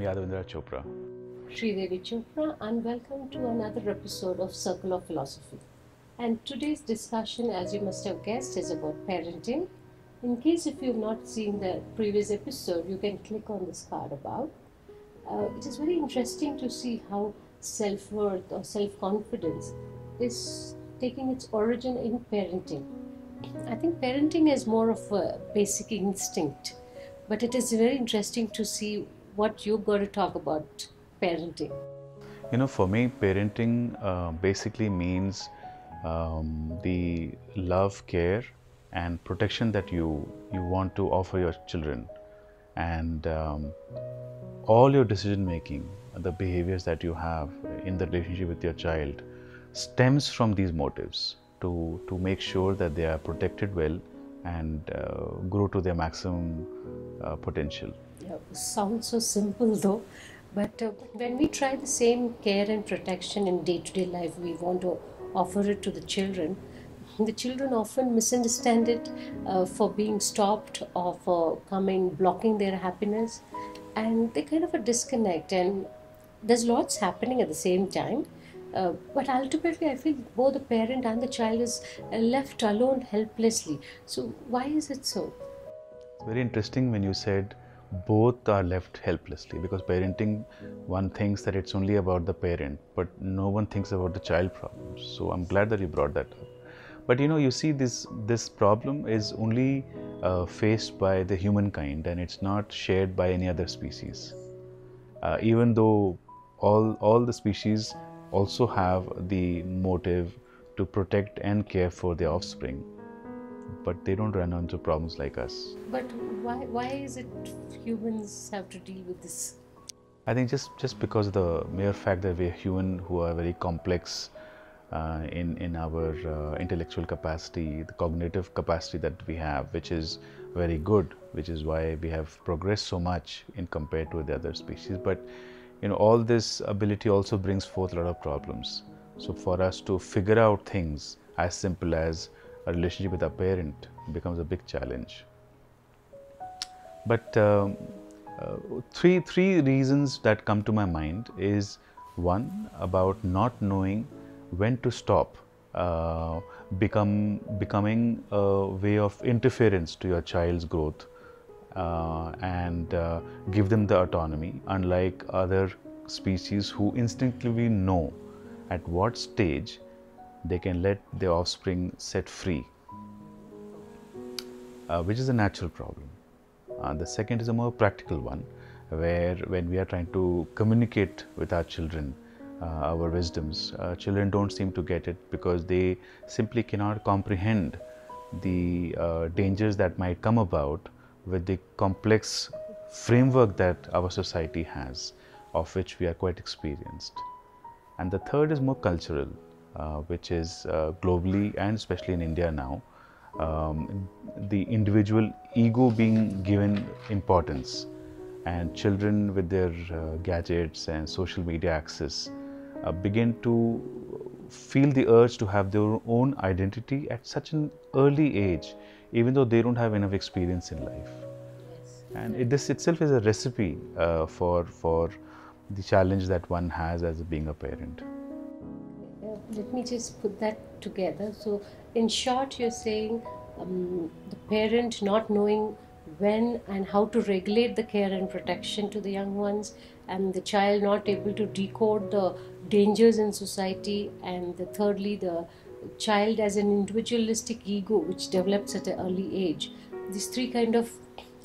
Yadavindra Chopra. Sridevi Chopra, and welcome to another episode of Circle of Philosophy. And today's discussion, as you must have guessed, is about parenting. In case if you've not seen the previous episode, you can click on this card above. It is very interesting to see how self-worth or self-confidence is taking its origin in parenting. I think parenting is more of a basic instinct, but it is very interesting to see what you've got to talk about parenting. For me, parenting basically means the love, care, and protection that you want to offer your children, and all your decision making, the behaviors that you have in the relationship with your child, stems from these motives to make sure that they are protected well and grow to their maximum potential. Sounds so simple though, but when we try the same care and protection in day-to-day life, we want to offer it to the children. The children often misunderstand it for being stopped or for blocking their happiness, and they kind of a disconnect, and there's lots happening at the same time. But ultimately, I feel both the parent and the child is left alone helplessly. So why is it so? It's very interesting when you said both are left helplessly, because parenting, one thinks that it's only about the parent, but no one thinks about the child problems. So I'm glad that you brought that up. But you see, this problem is only faced by the humankind, and it's not shared by any other species. Even though all the species also have the motive to protect and care for their offspring, but they don't run into problems like us. But why is it humans have to deal with this? I think just because of the mere fact that we're human who are very complex in our intellectual capacity, the cognitive capacity that we have, which is very good, which is why we have progressed so much in compared to the other species. But all this ability also brings forth a lot of problems. So for us to figure out things as simple as a relationship with a parent becomes a big challenge. But three reasons that come to my mind is, one, about not knowing when to stop becoming a way of interference to your child's growth, and give them the autonomy, unlike other species who instinctively know at what stage they can let their offspring set free, which is a natural problem. The second is a more practical one, where when we are trying to communicate with our children our wisdoms, children don't seem to get it because they simply cannot comprehend the dangers that might come about with the complex framework that our society has, of which we are quite experienced. And the third is more cultural, which is globally and especially in India now, the individual ego being given importance, and children with their gadgets and social media access begin to feel the urge to have their own identity at such an early age, even though they don't have enough experience in life. Yes. And this itself is a recipe for the challenge that one has as being a parent. Let me just put that together. So, in short, you're saying the parent not knowing when and how to regulate the care and protection to the young ones, and the child not able to decode the dangers in society, and thirdly, the child as an individualistic ego which develops at an early age. These three kind of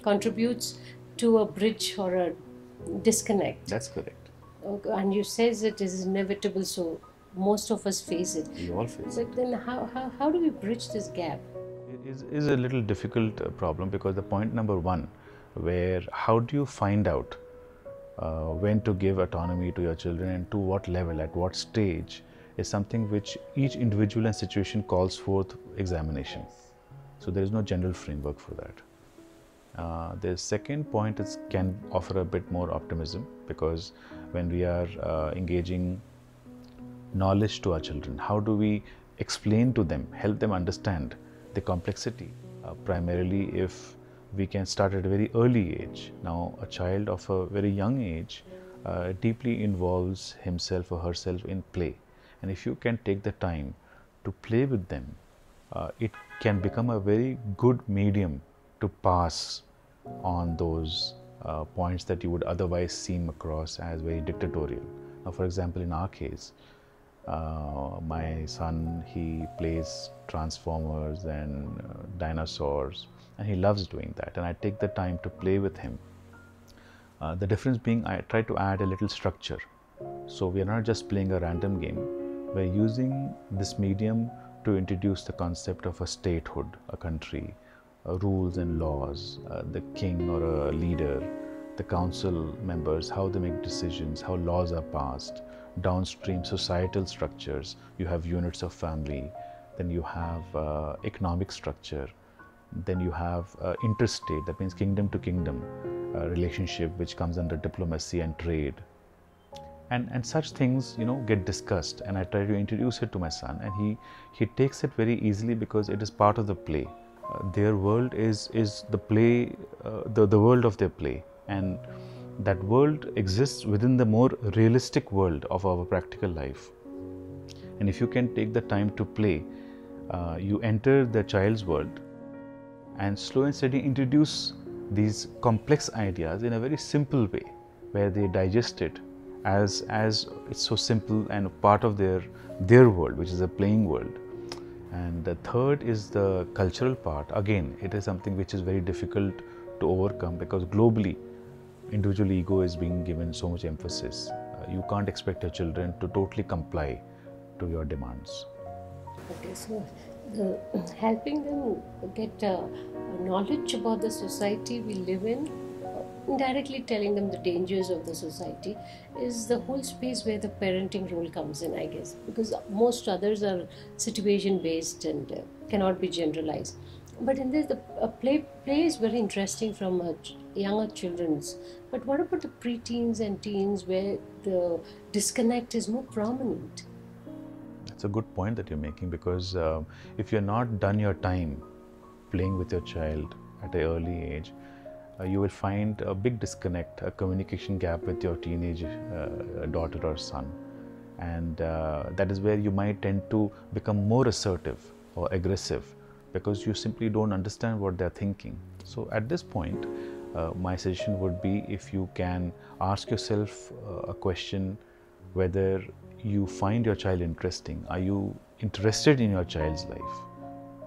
contributes to a bridge or a disconnect. That's correct. And you says it is inevitable, so most of us face it. We all face it. But then how do we bridge this gap? It is a little difficult problem, because the point number one, where how do you find out when to give autonomy to your children and to what level, at what stage, is something which each individual and situation calls forth examination. So there is no general framework for that. The second point can offer a bit more optimism, because when we are engaging knowledge to our children, how do we explain to them, help them understand the complexity, primarily if we can start at a very early age. Now, a child of a very young age deeply involves himself or herself in play, and if you can take the time to play with them, it can become a very good medium to pass on those points that you would otherwise seem across as very dictatorial. Now, for example, in our case, my son, he plays Transformers and dinosaurs, and he loves doing that, and I take the time to play with him. The difference being, I try to add a little structure. So we are not just playing a random game, we're using this medium to introduce the concept of a statehood, a country, rules and laws, the king or a leader, the council members, how they make decisions, how laws are passed, downstream societal structures. You have units of family, then you have economic structure, then you have interstate, that means kingdom to kingdom relationship, which comes under diplomacy and trade. And such things, get discussed, and I try to introduce it to my son, and he takes it very easily because it is part of the play. Their world is the play, the world of their play, and that world exists within the more realistic world of our practical life. And if you can take the time to play, you enter the child's world and slow and steady introduce these complex ideas in a very simple way, where they digest it as it's so simple and part of their world, which is a playing world. And the third is the cultural part. Again, it is something which is very difficult to overcome because globally individual ego is being given so much emphasis. You can't expect your children to totally comply to your demands. Okay, so helping them get knowledge about the society we live in, indirectly telling them the dangers of the society, is the whole space where the parenting role comes in, I guess, because most others are situation based and cannot be generalized. But in this, the play is very interesting from younger children's. But what about the preteens and teens, where the disconnect is more prominent? It's a good point that you're making, because if you're not done your time playing with your child at an early age, you will find a big disconnect, a communication gap with your teenage daughter or son. And that is where you might tend to become more assertive or aggressive, because you simply don't understand what they're thinking. So at this point, my suggestion would be, if you can ask yourself a question, whether you find your child interesting. Are you interested in your child's life?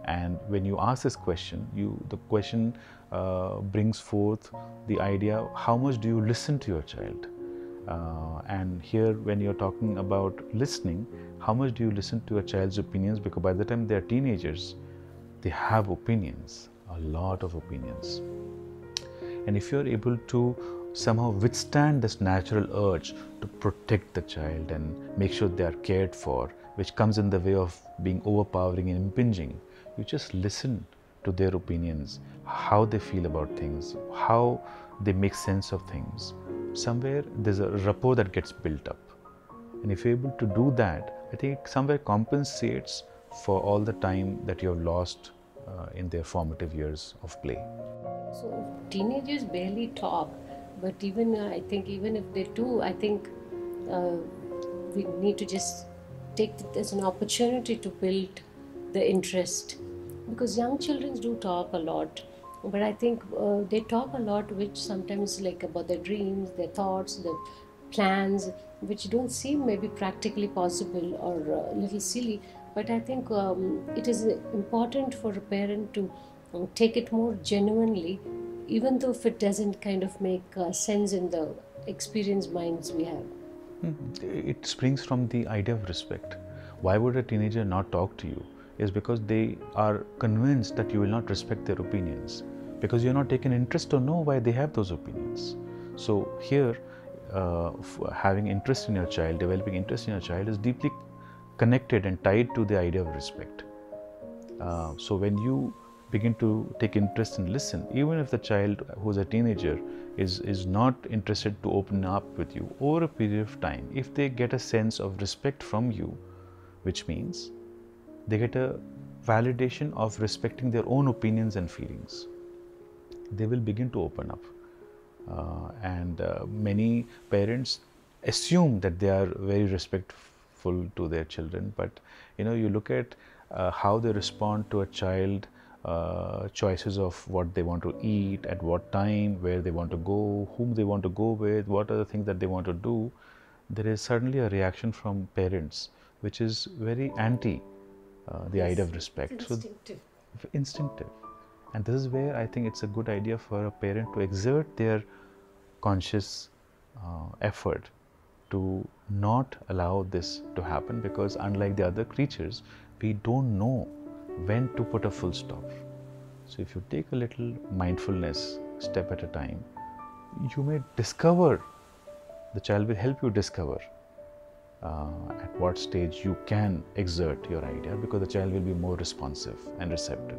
And when you ask this question, the question brings forth the idea, how much do you listen to your child? And here, when you're talking about listening, how much do you listen to a child's opinions? Because by the time they're teenagers, they have opinions, a lot of opinions. And if you're able to somehow withstand this natural urge to protect the child and make sure they are cared for, which comes in the way of being overpowering and impinging, you just listen to their opinions, how they feel about things, how they make sense of things. Somewhere there's a rapport that gets built up. And if you're able to do that, I think it somewhere compensates for all the time that you have lost in their formative years of play. So teenagers barely talk, but even I think even if they do, I think we need to just take it as an opportunity to build the interest, because young children do talk a lot, but I think they talk a lot, which sometimes like about their dreams, their thoughts, their plans, which don't seem maybe practically possible or a little silly. But I think it is important for a parent to take it more genuinely, even though if it doesn't kind of make sense in the experienced minds we have. It springs from the idea of respect. Why would a teenager not talk to you? Is because they are convinced that you will not respect their opinions, because you're not taking interest to know why they have those opinions. So here, having interest in your child, developing interest in your child is deeply connected and tied to the idea of respect. So when you begin to take interest and listen, even if the child who's a teenager is not interested to open up with you, over a period of time, if they get a sense of respect from you, which means they get a validation of respecting their own opinions and feelings. they will begin to open up. And many parents assume that they are very respectful to their children, but you look at how they respond to a child choices of what they want to eat, at what time, where they want to go, whom they want to go with, what are the things that they want to do. There is suddenly a reaction from parents which is very anti the idea of respect. Instinctive. So instinctive. And this is where I think it's a good idea for a parent to exert their conscious effort to not allow this to happen, because unlike the other creatures, we don't know when to put a full stop. So if you take a little mindfulness step at a time, you may discover, the child will help you discover at what stage you can exert your idea, because the child will be more responsive and receptive.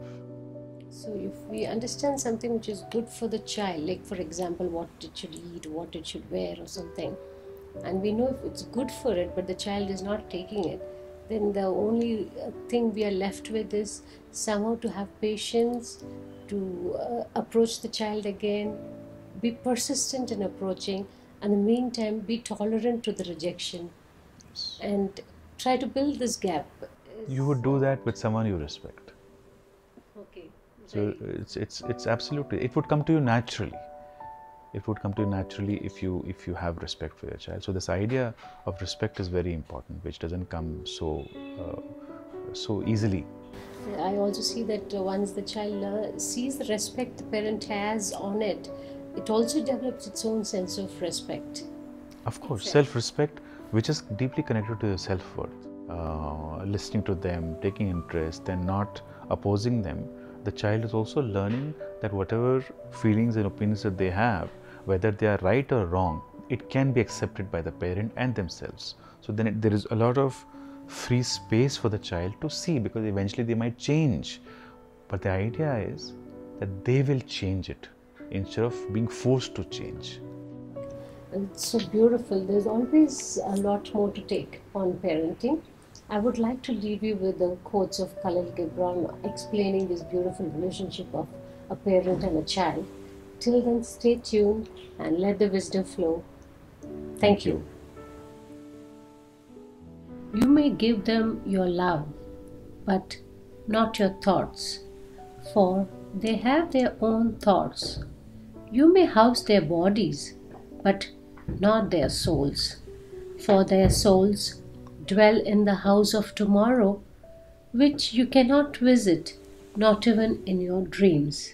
So if we understand something which is good for the child, like for example what it should eat, what it should wear or something, and we know if it's good for it but the child is not taking it, then the only thing we are left with is somehow to have patience, to approach the child again, be persistent in approaching, and in the meantime be tolerant to the rejection, and try to build this gap. You would do that with someone you respect. Okay. So it's absolutely, it would come to you naturally. It would come to you naturally if you have respect for your child. So this idea of respect is very important, which doesn't come so easily. I also see that once the child sees the respect the parent has on it, it also develops its own sense of respect. Of course, self-respect, which is deeply connected to your self-worth. Listening to them, taking interest, and not opposing them. The child is also learning that whatever feelings and opinions that they have, whether they are right or wrong, it can be accepted by the parent and themselves. So then there is a lot of free space for the child to see, because eventually they might change. But the idea is that they will change it instead of being forced to change. And it's so beautiful. There's always a lot more to take on parenting. I would like to leave you with the quotes of Khalil Gibran explaining this beautiful relationship of a parent and a child. Till then, stay tuned and let the wisdom flow. Thank you. You may give them your love, but not your thoughts, for they have their own thoughts. You may house their bodies, but not their souls, for their souls dwell in the house of tomorrow, which you cannot visit, not even in your dreams.